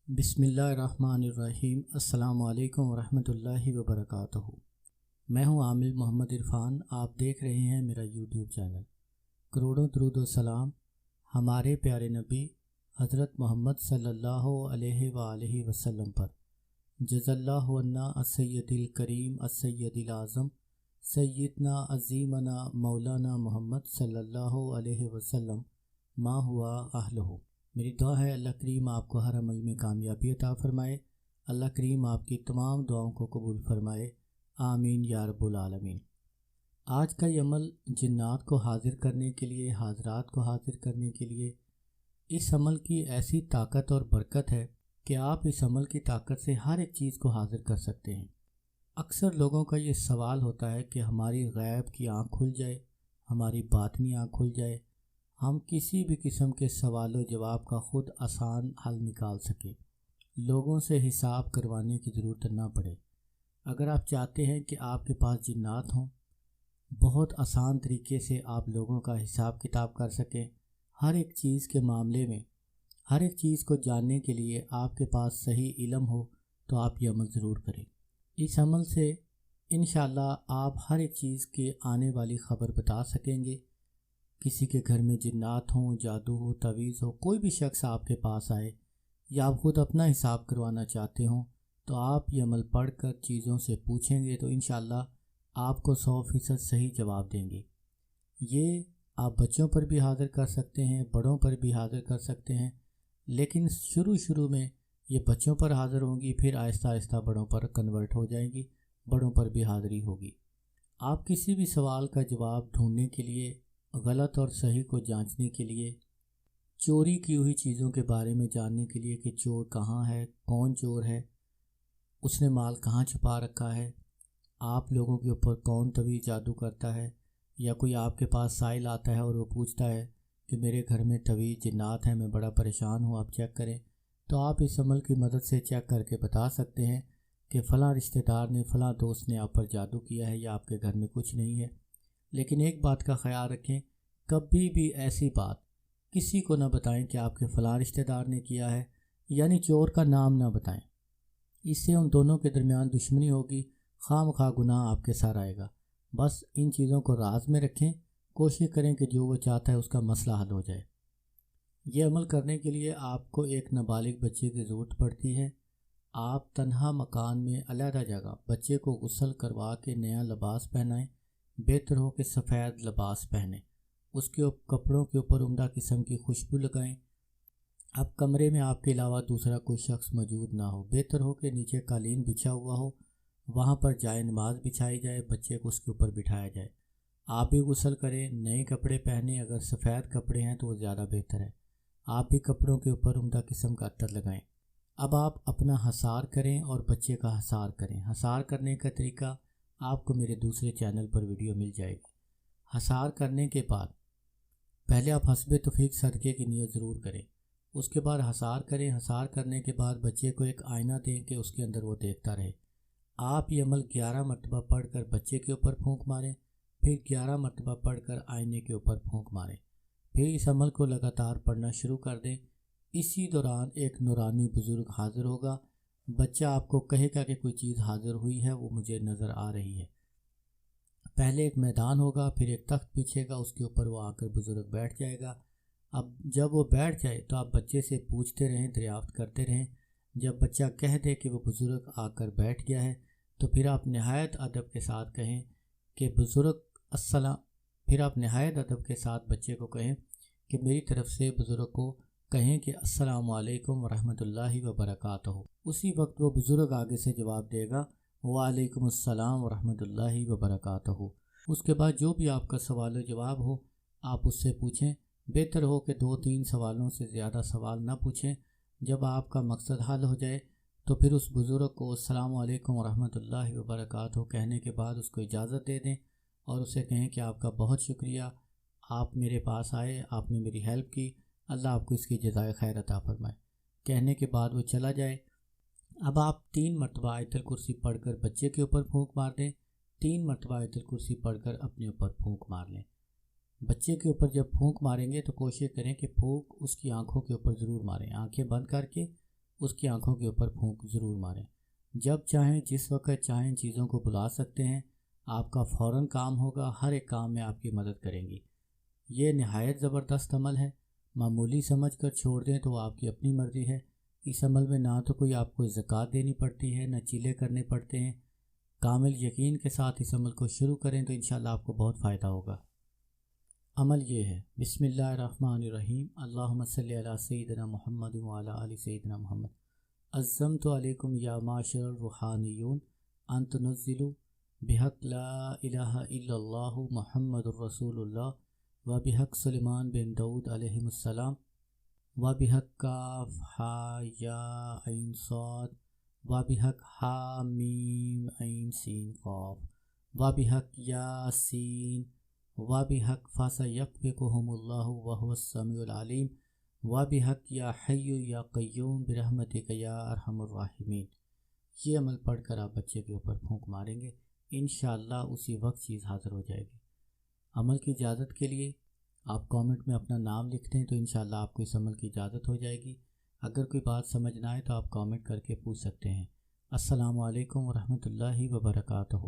बिस्मिल्लाहिर्रहमानिर्रहीम। अस्सलाम वालेकुम वरहमतुल्लाहि वबरकातुहू। मैं हूं आमिर मोहम्मद इरफान। आप देख रहे हैं मेरा यूट्यूब चैनल। करोड़ों दुरूद व सलाम हमारे प्यारे नबी हज़रत मोहम्मद सल्लल्लाहु अलैहि वसल्लम पर। जज़ल्लाहु अन्ना अस्सय्यदिल करीम अस्सय्यदिल आज़म सय्यदना अज़ीमना मौलाना मोहम्मद सल्लल्लाहु अलैहि वसल्लम मा हुआ अहलहु। मेरी दुआ है अल्लाह करीम आपको हर अमल में कामयाबी अता फ़रमाए। अल्लाह करीम आपकी तमाम दुआओं को कबूल फ़रमाए। आमीन या रब्बुल आलमीन। आज का ये अमल जिन्नात को हाज़िर करने के लिए, हाज़रात को हाज़िर करने के लिए, इस अमल की ऐसी ताकत और बरकत है कि आप इस अमल की ताकत से हर एक चीज़ को हाज़िर कर सकते हैं। अक्सर लोगों का ये सवाल होता है कि हमारी गैब की आँख खुल जाए, हमारी बातनी आँख खुल जाए, हम किसी भी किस्म के सवालों जवाब का ख़ुद आसान हल निकाल सकें, लोगों से हिसाब करवाने की ज़रूरत ना पड़े। अगर आप चाहते हैं कि आपके पास जिन्नात हों, बहुत आसान तरीके से आप लोगों का हिसाब किताब कर सकें, हर एक चीज़ के मामले में, हर एक चीज़ को जानने के लिए आपके पास सही इल्म हो, तो आप ये अमल ज़रूर करें। इस अमल से इंशाअल्लाह आप हर एक चीज़ के आने वाली ख़बर बता सकेंगे। किसी के घर में जिन्नात हों, जादू हो, तवीज़ हो, कोई भी शख्स आपके पास आए या आप ख़ुद अपना हिसाब करवाना चाहते हों, तो आप ये अमल पढ़ कर चीज़ों से पूछेंगे तो इंशाअल्लाह आपको 100% सही जवाब देंगे। ये आप बच्चों पर भी हाज़िर कर सकते हैं, बड़ों पर भी हाज़िर कर सकते हैं, लेकिन शुरू में ये बच्चों पर हाज़िर होंगी, फिर आहिस्ता आहिस्ता बड़ों पर कन्वर्ट हो जाएंगी, बड़ों पर भी हाज़िरी होगी। आप किसी भी सवाल का जवाब ढूंढने के लिए, गलत और सही को जांचने के लिए, चोरी की हुई चीज़ों के बारे में जानने के लिए कि चोर कहाँ है, कौन चोर है, उसने माल कहाँ छुपा रखा है, आप लोगों के ऊपर कौन तवीज़ जादू करता है, या कोई आपके पास साइल आता है और वो पूछता है कि मेरे घर में तवीज़ जिन्नात है, मैं बड़ा परेशान हूँ, आप चेक करें, तो आप इस अमल की मदद से चेक करके बता सकते हैं कि फ़लाँ रिश्तेदार ने, फ़लाँ दोस्त ने आप पर जादू किया है या आपके घर में कुछ नहीं है। लेकिन एक बात का ख्याल रखें, कभी भी ऐसी बात किसी को ना बताएं कि आपके फ़लाँ रिश्तेदार ने किया है, यानी चोर का नाम ना बताएं। इससे उन दोनों के दरमियान दुश्मनी होगी, खामखा गुनाह आपके सर आएगा। बस इन चीज़ों को राज में रखें, कोशिश करें कि जो वो चाहता है उसका मसला हल हो जाए। ये अमल करने के लिए आपको एक नाबालिग बच्चे की ज़रूरत पड़ती है। आप तन्हा मकान में अलहदा जगह बच्चे को गुस्ल करवा के नया लिबास पहनाएं। बेहतर हो कि सफ़ेद लिबास पहने, उसके कपड़ों के ऊपर उम्दा किस्म की खुशबू लगाएं। अब कमरे में आपके अलावा दूसरा कोई शख्स मौजूद ना हो। बेहतर हो कि नीचे कालीन बिछा हुआ हो, वहाँ पर जाए नमाज बिछाई जाए, बच्चे को उसके ऊपर बिठाया जाए। आप भी गुस्ल करें, नए कपड़े पहने, अगर सफ़ेद कपड़े हैं तो वो ज़्यादा बेहतर है। आप भी कपड़ों के ऊपर उम्दा किस्म का अत्तर लगाएं। अब आप अपना हसार करें और बच्चे का हसार करें। हसार करने का तरीका आपको मेरे दूसरे चैनल पर वीडियो मिल जाएगी। हसार करने के बाद पहले आप हस्बे तौफीक सदक़े की नियत ज़रूर करें, उसके बाद हसार करें। हसार करने के बाद बच्चे को एक आईना दें कि उसके अंदर वो देखता रहे। आप ये अमल 11 मरतबा पढ़ कर बच्चे के ऊपर फूंक मारें, फिर 11 मरतबा पढ़ कर आईने के ऊपर फूंक मारें, फिर इस अमल को लगातार पढ़ना शुरू कर दें। इसी दौरान एक नूरानी बुज़ुर्ग हाज़िर होगा। बच्चा आपको कहेगा कि कोई चीज़ हाज़िर हुई है, वो मुझे नज़र आ रही है। पहले एक मैदान होगा, फिर एक तख्त बिछेगा, उसके ऊपर वो आकर बुज़ुर्ग बैठ जाएगा। अब जब वो बैठ जाए तो आप बच्चे से पूछते रहें, दरियाफ्त करते रहें। जब बच्चा कह दे कि वो बुज़ुर्ग आकर बैठ गया है, तो फिर आप नहायत अदब के साथ कहें कि बुज़ुर्ग अस्सलाम। फिर आप नहायत अदब के साथ बच्चे को कहें कि मेरी तरफ़ से बुज़ुर्ग को कहें कि अस्सलामु अलैकुम वरहमतुल्लाहि वबरकातुहू। उसी वक्त वो बुज़ुर्ग आगे से जवाब देगा वालेकुम अस्सलाम वरहमतुल्लाहि वबरकातुहू। उसके बाद जो भी आपका सवाल जवाब हो आप उससे पूछें। बेहतर हो कि 2-3 सवालों से ज़्यादा सवाल ना पूछें। जब आपका मकसद हल हो जाए तो फिर उस बुज़ुर्ग को अस्सलामु अलैकुम वरहमतुल्लाहि वबरकातुहू कहने के बाद उसको इजाज़त दे दें और उसे कहें कि आपका बहुत शुक्रिया, आप मेरे पास आए, आपने मेरी हेल्प की, अल्लाह आपको इसकी जज़ाए खैर अता फरमाए। कहने के बाद वो चला जाए। अब आप 3 मरतबा आयतुल कुर्सी पढ़कर बच्चे के ऊपर फूंक मार दें, 3 मरतबा आयतुल कुर्सी पढ़कर अपने ऊपर फूंक मार लें। बच्चे के ऊपर जब फूंक मारेंगे तो कोशिश करें कि फूंक उसकी आंखों के ऊपर ज़रूर मारें। आंखें बंद करके اس کی آنکھوں کے اوپر پھونک ضرور ماریں۔ جب چاہیں جس وقت چاہیں ان چیزوں کو بلا سکتے ہیں، آپ کا فوراً کام ہوگا، ہر ایک کام میں آپ کی مدد کریں گی۔ یہ نہایت زبردست عمل ہے، معمولی سمجھ کر چھوڑ دیں تو آپ کی اپنی مرضی ہے۔ اس عمل میں نہ تو کوئی آپ کو زکوٰۃ دینی پڑتی ہے، نہ چیلے کرنے پڑتے ہیں۔ کامل یقین کے ساتھ اس عمل کو شروع کریں تو انشاءاللہ آپ کو بہت فائدہ ہوگا۔ عمل یہ ہے، بسم اللہ الرحمن الرحیم، اللہم صلی علی سیدنا محمد وعلی آل سیدنا محمد۔ عزمت علیکم یا معاشر الروحانیون ان تنزلوا بحق لا الہ الا اللہ محمد الرسول اللہ و بحق سلیمان بن داود علیہ السلام و بحق کاف ہا یا عین صاد و بحق ہا میم عین سین قاف و بحق یاسین و بحق فسیکفکہم اللہ وہو السمیع العلیم و بحق یا حی یا قیوم برحمتک یا ارحم الراحمین۔ یہ عمل پڑھ کر آپ بچے کے اوپر پھونک ماریں گے، انشاءاللہ اسی وقت چیز حاضر ہو جائے گی۔ عمل کی اجازت کے لیے آپ کامنٹ میں اپنا نام لکھ دیں تو انشاءاللہ آپ کو اس عمل کی اجازت ہو جائے گی۔ اگر کوئی بات سمجھ نہ آئے تو آپ کامنٹ کر کے پوچھ سکتے ہیں۔ السلام علیکم ورحمۃ اللہ وبرکاتہ۔